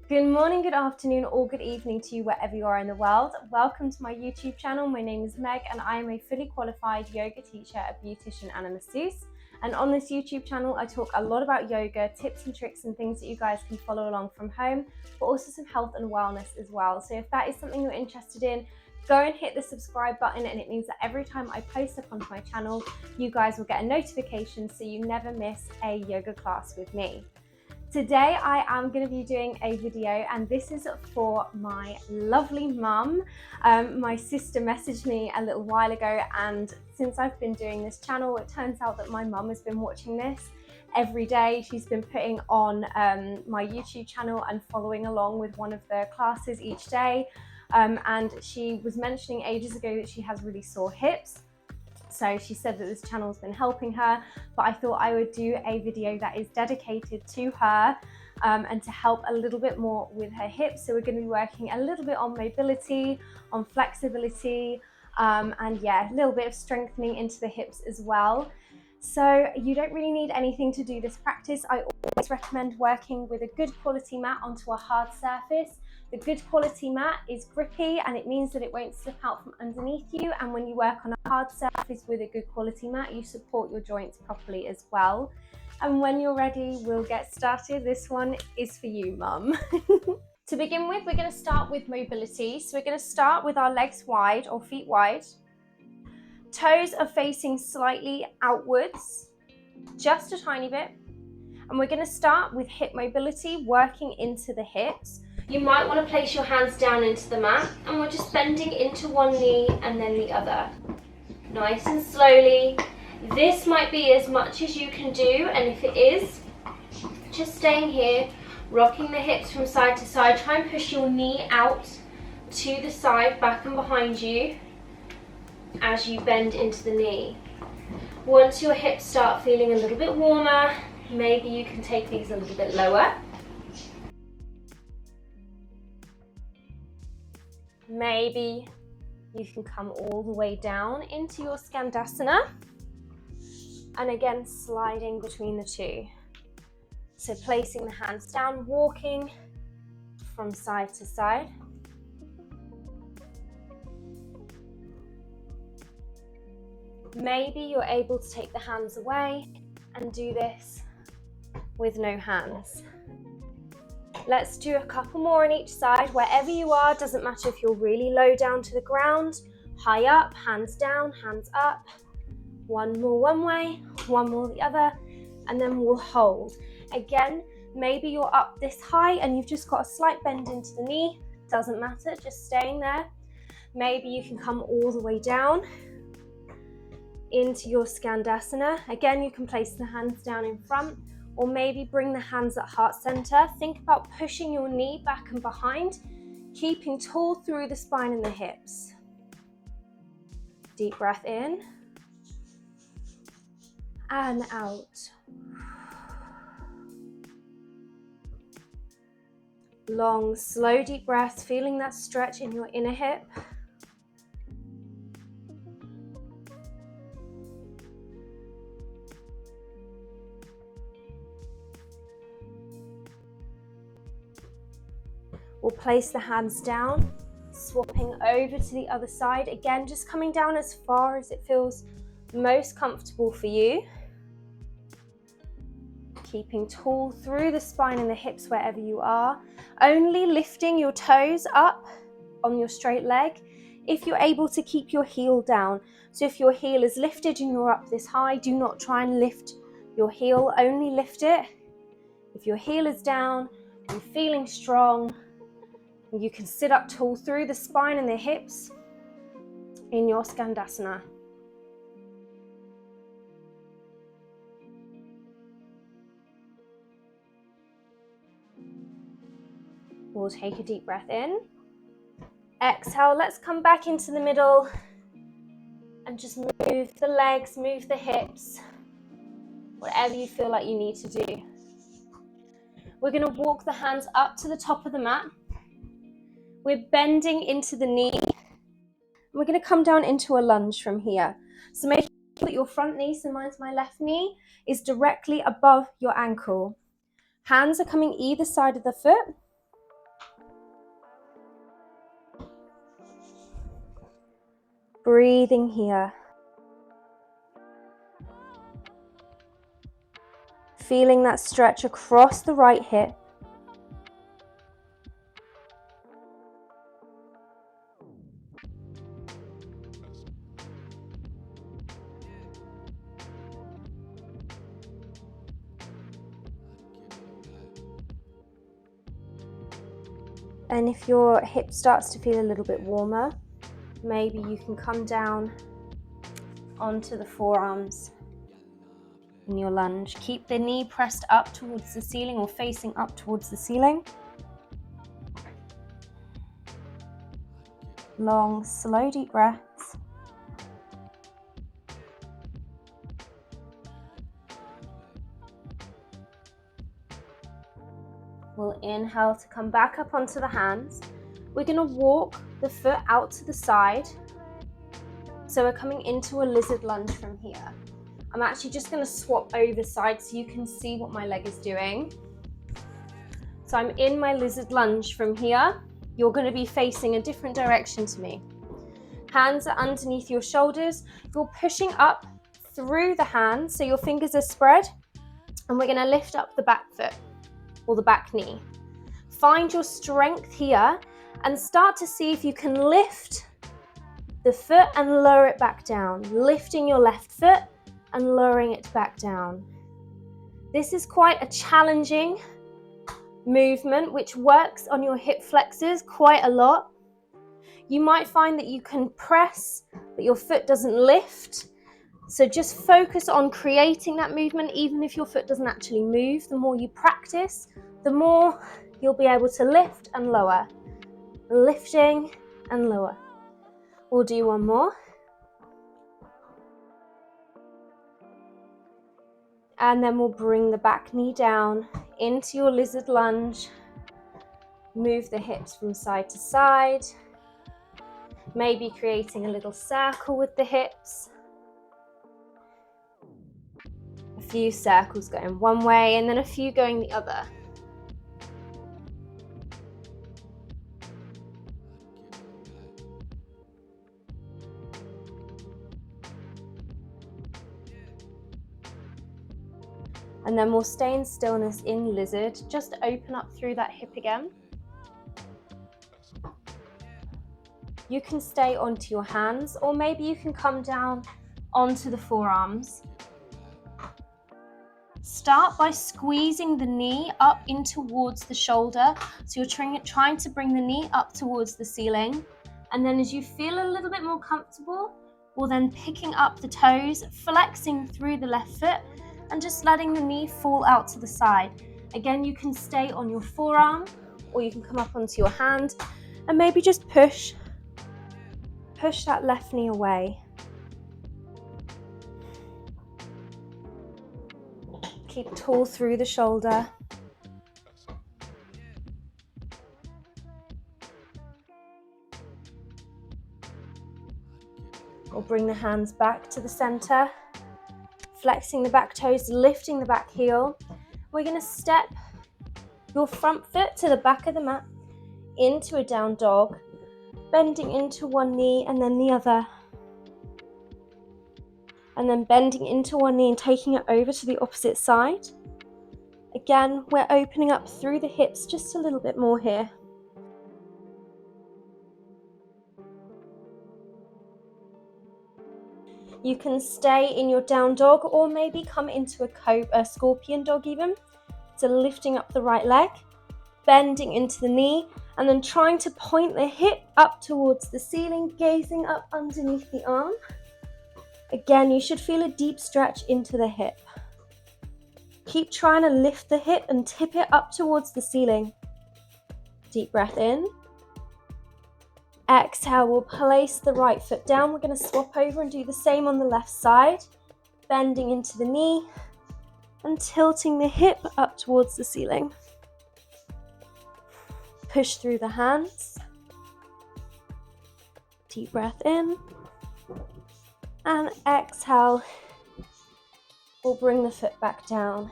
Good morning, good afternoon, or good evening to you wherever you are in the world. Welcome to my YouTube channel. My name is Meg and I am a fully qualified yoga teacher, a beautician and a masseuse. And on this YouTube channel, I talk a lot about yoga, tips and tricks and things that you guys can follow along from home, but also some health and wellness as well. So if that is something you're interested in, go and hit the subscribe button, and it means that every time I post up onto my channel, you guys will get a notification so you never miss a yoga class with me. Today I am going to be doing a video, and this is for my lovely mum. My sister messaged me a little while ago, and since I've been doing this channel, it turns out that my mum has been watching this every day. She's been putting on my YouTube channel and following along with one of the classes each day, and she was mentioning ages ago that she has really sore hips. So she said that this channel has been helping her, but I thought I would do a video that is dedicated to her and to help a little bit more with her hips. So we're going to be working a little bit on mobility, on flexibility, and yeah, a little bit of strengthening into the hips as well. So you don't really need anything to do this practice. I always recommend working with a good quality mat onto a hard surface. The good quality mat is grippy, and it means that it won't slip out from underneath you. And when you work on a hard surface with a good quality mat, you support your joints properly as well. And when you're ready, we'll get started. This one is for you, Mum. To begin with, we're going to start with mobility. So we're going to start with our legs wide or feet wide. Toes are facing slightly outwards, just a tiny bit. And we're going to start with hip mobility, working into the hips. You might want to place your hands down into the mat, and we're just bending into one knee and then the other. Nice and slowly. This might be as much as you can do, and if it is, just staying here, rocking the hips from side to side. Try and push your knee out to the side, back and behind you, as you bend into the knee. Once your hips start feeling a little bit warmer, maybe you can take these a little bit lower. Maybe you can come all the way down into your Skandasana, and again sliding between the two. So placing the hands down, walking from side to side. Maybe you're able to take the hands away and do this with no hands. Let's do a couple more on each side. Wherever you are, doesn't matter if you're really low down to the ground, high up, hands down, hands up. One more one way, one more the other, and then we'll hold. Again, maybe you're up this high and you've just got a slight bend into the knee. Doesn't matter, just staying there. Maybe you can come all the way down into your Skandasana. Again, you can place the hands down in front, or maybe bring the hands at heart center. Think about pushing your knee back and behind, keeping tall through the spine and the hips. Deep breath in and out. Long, slow, deep breaths, feeling that stretch in your inner hip. We'll place the hands down, swapping over to the other side. Again, just coming down as far as it feels most comfortable for you. Keeping tall through the spine and the hips wherever you are. Only lifting your toes up on your straight leg if you're able to keep your heel down. So if your heel is lifted and you're up this high, do not try and lift your heel, only lift it. If your heel is down, you're feeling strong, you can sit up tall through the spine and the hips in your Skandasana. We'll take a deep breath in. Exhale, let's come back into the middle and just move the legs, move the hips, whatever you feel like you need to do. We're going to walk the hands up to the top of the mat. We're bending into the knee. We're going to come down into a lunge from here. So make sure that your front knee, so mine's my left knee, is directly above your ankle. Hands are coming either side of the foot. Breathing here. Feeling that stretch across the right hip. And if your hip starts to feel a little bit warmer, maybe you can come down onto the forearms in your lunge. Keep the knee pressed up towards the ceiling or facing up towards the ceiling. Long, slow, deep breaths. We'll inhale to come back up onto the hands. We're going to walk the foot out to the side. So we're coming into a lizard lunge from here. I'm actually just going to swap over sides so you can see what my leg is doing. So I'm in my lizard lunge from here. You're going to be facing a different direction to me. Hands are underneath your shoulders. You're pushing up through the hands, so your fingers are spread. And we're going to lift up the back foot or the back knee. Find your strength here and start to see if you can lift the foot and lower it back down. Lifting your left foot and lowering it back down. This is quite a challenging movement which works on your hip flexors quite a lot. You might find that you can press, but your foot doesn't lift. So just focus on creating that movement, even if your foot doesn't actually move. The more you practice, the more you'll be able to lift and lower. Lifting and lower. We'll do one more. And then we'll bring the back knee down into your lizard lunge. Move the hips from side to side. Maybe creating a little circle with the hips. A few circles going one way and then a few going the other. And then we'll stay in stillness in lizard. Just open up through that hip again. You can stay onto your hands, or maybe you can come down onto the forearms. Start by squeezing the knee up in towards the shoulder. So you're trying to bring the knee up towards the ceiling. And then as you feel a little bit more comfortable, we'll then picking up the toes, flexing through the left foot, and just letting the knee fall out to the side. Again, you can stay on your forearm, or you can come up onto your hand and maybe just push that left knee away. Keep tall through the shoulder. Or bring the hands back to the center, flexing the back toes, lifting the back heel. We're going to step your front foot to the back of the mat into a down dog, bending into one knee and then the other. And then bending into one knee and taking it over to the opposite side. Again, we're opening up through the hips just a little bit more here. You can stay in your down dog or maybe come into a scorpion dog even. So lifting up the right leg, bending into the knee, and then trying to point the hip up towards the ceiling, gazing up underneath the arm. Again, you should feel a deep stretch into the hip. Keep trying to lift the hip and tip it up towards the ceiling. Deep breath in. Exhale, we'll place the right foot down. We're going to swap over and do the same on the left side. Bending into the knee and tilting the hip up towards the ceiling. Push through the hands. Deep breath in. And exhale, we'll bring the foot back down.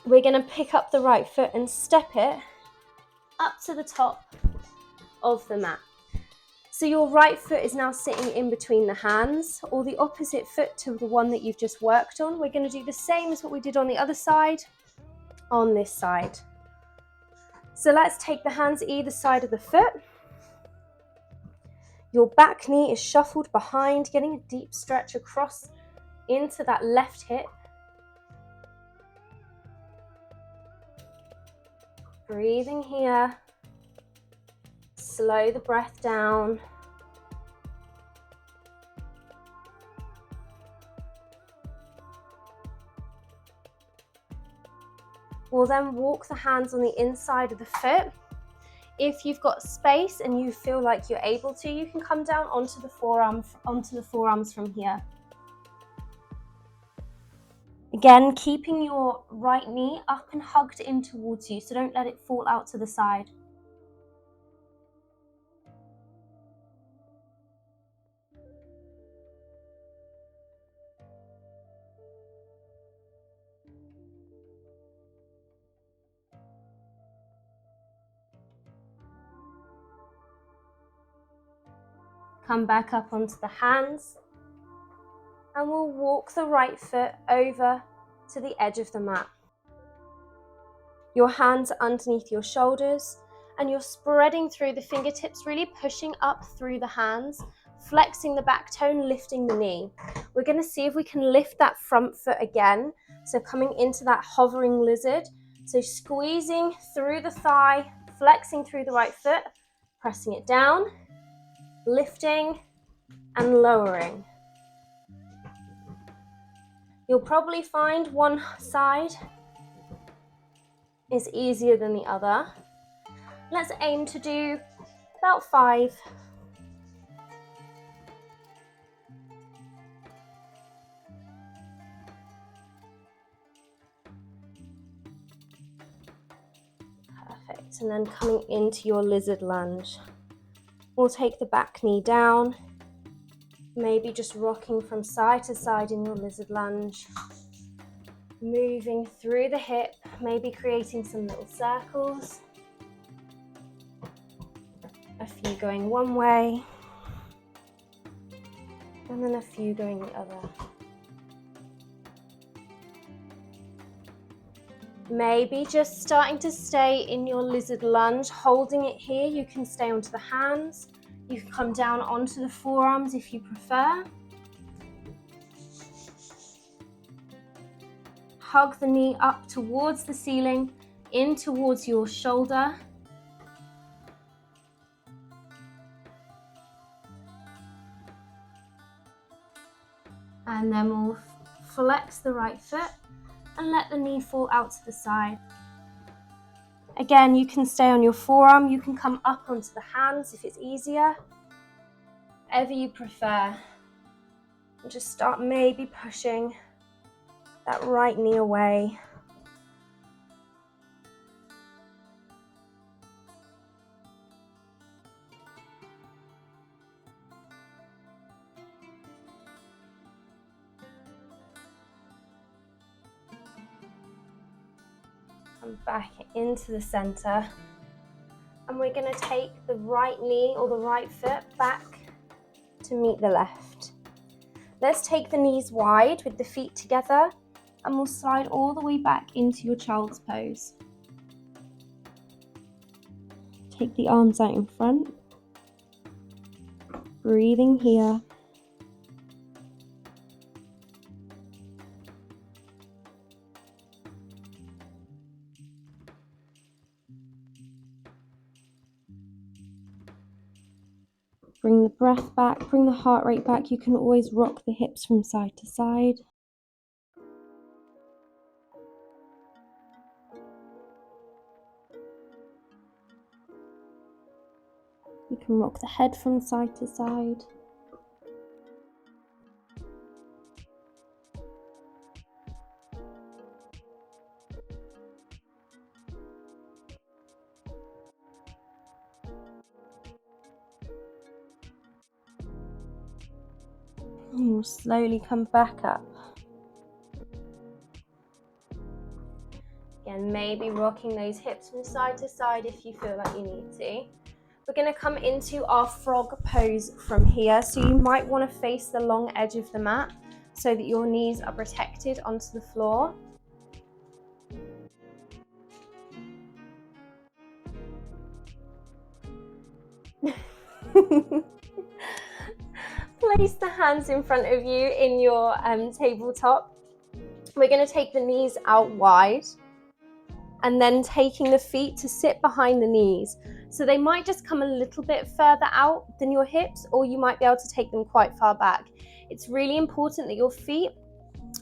We're going to pick up the right foot and step it up to the top of the mat. So your right foot is now sitting in between the hands, or the opposite foot to the one that you've just worked on. We're going to do the same as what we did on the other side, on this side. So let's take the hands either side of the foot. Your back knee is shuffled behind, getting a deep stretch across into that left hip. Breathing here. Slow the breath down. We'll then walk the hands on the inside of the foot. If you've got space and you feel like you're able to, you can come down onto the forearms from here. Again, keeping your right knee up and hugged in towards you, so don't let it fall out to the side. Come back up onto the hands, and we'll walk the right foot over to the edge of the mat. Your hands are underneath your shoulders, and you're spreading through the fingertips, really pushing up through the hands, flexing the back toe, lifting the knee. We're going to see if we can lift that front foot again. So coming into that hovering lizard. So squeezing through the thigh, flexing through the right foot, pressing it down, lifting and lowering. You'll probably find one side is easier than the other. Let's aim to do about 5. Perfect. And then coming into your lizard lunge. We'll take the back knee down, maybe just rocking from side to side in your lizard lunge. Moving through the hip, maybe creating some little circles. A few going one way, and then a few going the other. Maybe just starting to stay in your lizard lunge, holding it here. You can stay onto the hands. You can come down onto the forearms if you prefer. Hug the knee up towards the ceiling, in towards your shoulder. And then we'll flex the right foot and let the knee fall out to the side. Again, you can stay on your forearm. You can come up onto the hands if it's easier. Whatever you prefer. And just start maybe pushing that right knee away. Come back into the center. And we're going to take the right knee or the right foot back to meet the left. Let's take the knees wide with the feet together, and we'll slide all the way back into your child's pose. Take the arms out in front. Breathing here. Bring the breath back, bring the heart rate back. You can always rock the hips from side to side. You can rock the head from side to side. And we'll slowly come back up. Again, maybe rocking those hips from side to side if you feel like you need to. We're going to come into our frog pose from here. So you might want to face the long edge of the mat so that your knees are protected onto the floor. Place the hands in front of you in your tabletop. We're going to take the knees out wide and then taking the feet to sit behind the knees. So they might just come a little bit further out than your hips, or you might be able to take them quite far back. It's really important that your feet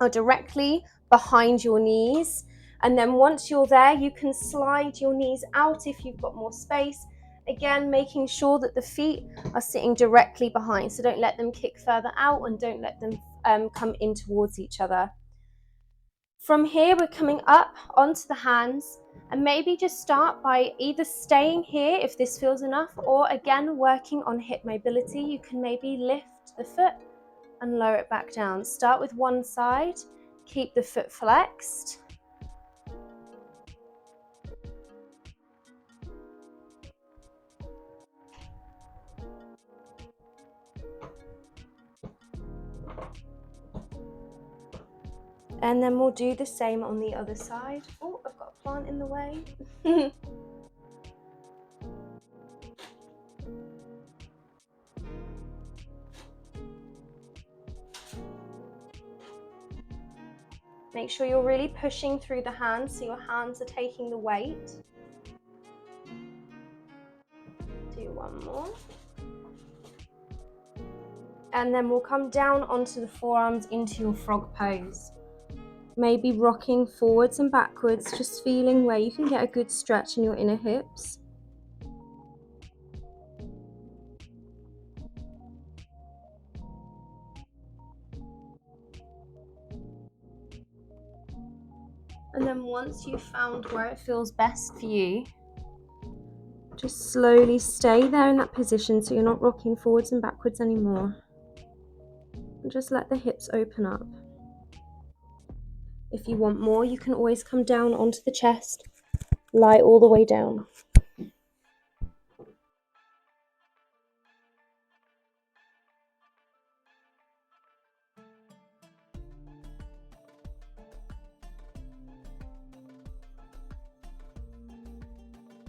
are directly behind your knees. And then once you're there, you can slide your knees out if you've got more space. Again, making sure that the feet are sitting directly behind. So don't let them kick further out and don't let them come in towards each other. From here, we're coming up onto the hands, and maybe just start by either staying here if this feels enough, or again, working on hip mobility. You can maybe lift the foot and lower it back down. Start with one side, keep the foot flexed. And then we'll do the same on the other side. Oh, I've got a plant in the way. Make sure you're really pushing through the hands so your hands are taking the weight. Do one more. And then we'll come down onto the forearms into your frog pose. Maybe rocking forwards and backwards, just feeling where you can get a good stretch in your inner hips. And then once you've found where it feels best for you, just slowly stay there in that position so you're not rocking forwards and backwards anymore. And just let the hips open up. If you want more, you can always come down onto the chest, lie all the way down.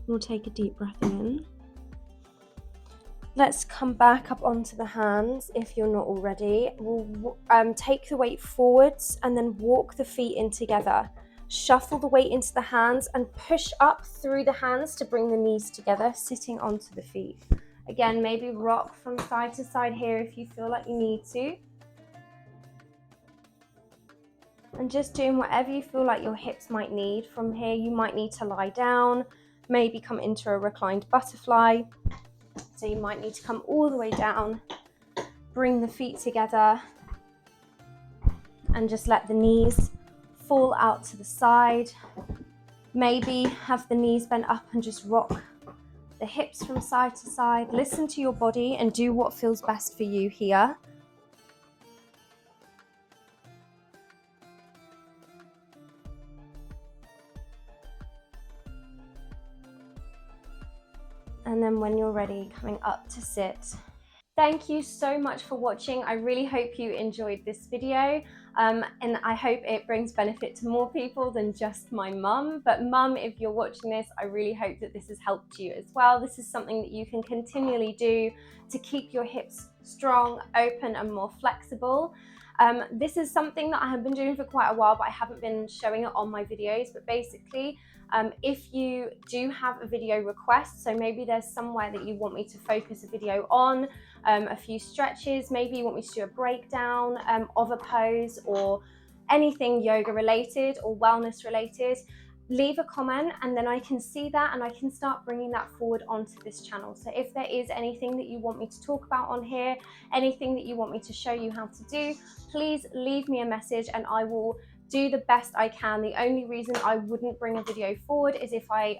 We'll take a deep breath in. Let's come back up onto the hands if you're not already. We'll take the weight forwards and then walk the feet in together. Shuffle the weight into the hands and push up through the hands to bring the knees together, sitting onto the feet. Again, maybe rock from side to side here if you feel like you need to. And just doing whatever you feel like your hips might need. From here, you might need to lie down, maybe come into a reclined butterfly. So you might need to come all the way down, bring the feet together, and just let the knees fall out to the side. Maybe have the knees bent up and just rock the hips from side to side. Listen to your body and do what feels best for you here. And then when you're ready, coming up to sit. Thank you so much for watching. I really hope you enjoyed this video, and I hope it brings benefit to more people than just my mum. But mum, if you're watching this, I really hope that this has helped you as well. This is something that you can continually do to keep your hips strong, open, and more flexible. This is something that I have been doing for quite a while, but I haven't been showing it on my videos. But basically, if you do have a video request, so maybe there's somewhere that you want me to focus a video on, a few stretches, maybe you want me to do a breakdown of a pose or anything yoga related or wellness related, leave a comment and then I can see that and I can start bringing that forward onto this channel. So if there is anything that you want me to talk about on here, anything that you want me to show you how to do, please leave me a message and I will do the best I can. The only reason I wouldn't bring a video forward is if I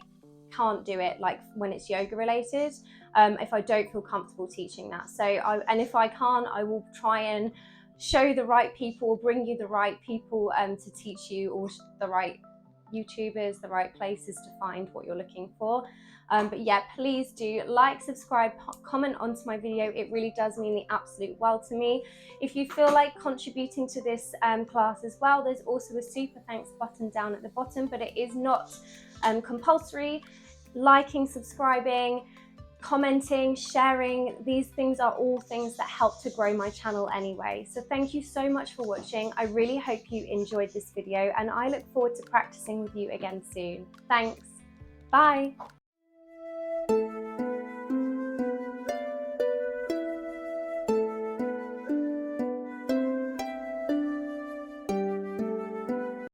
can't do it, like when it's yoga related, if I don't feel comfortable teaching that. So and if I can't, I will try and show the right people, bring you the right people to teach you, or the right YouTubers, the right places to find what you're looking for. But yeah, please do like, subscribe, comment onto my video. It really does mean the absolute world to me. If you feel like contributing to this class as well, there's also a super thanks button down at the bottom, but it is not compulsory. Liking, subscribing, commenting, sharing, these things are all things that help to grow my channel anyway. So thank you so much for watching. I really hope you enjoyed this video, and I look forward to practicing with you again soon. Thanks. Bye.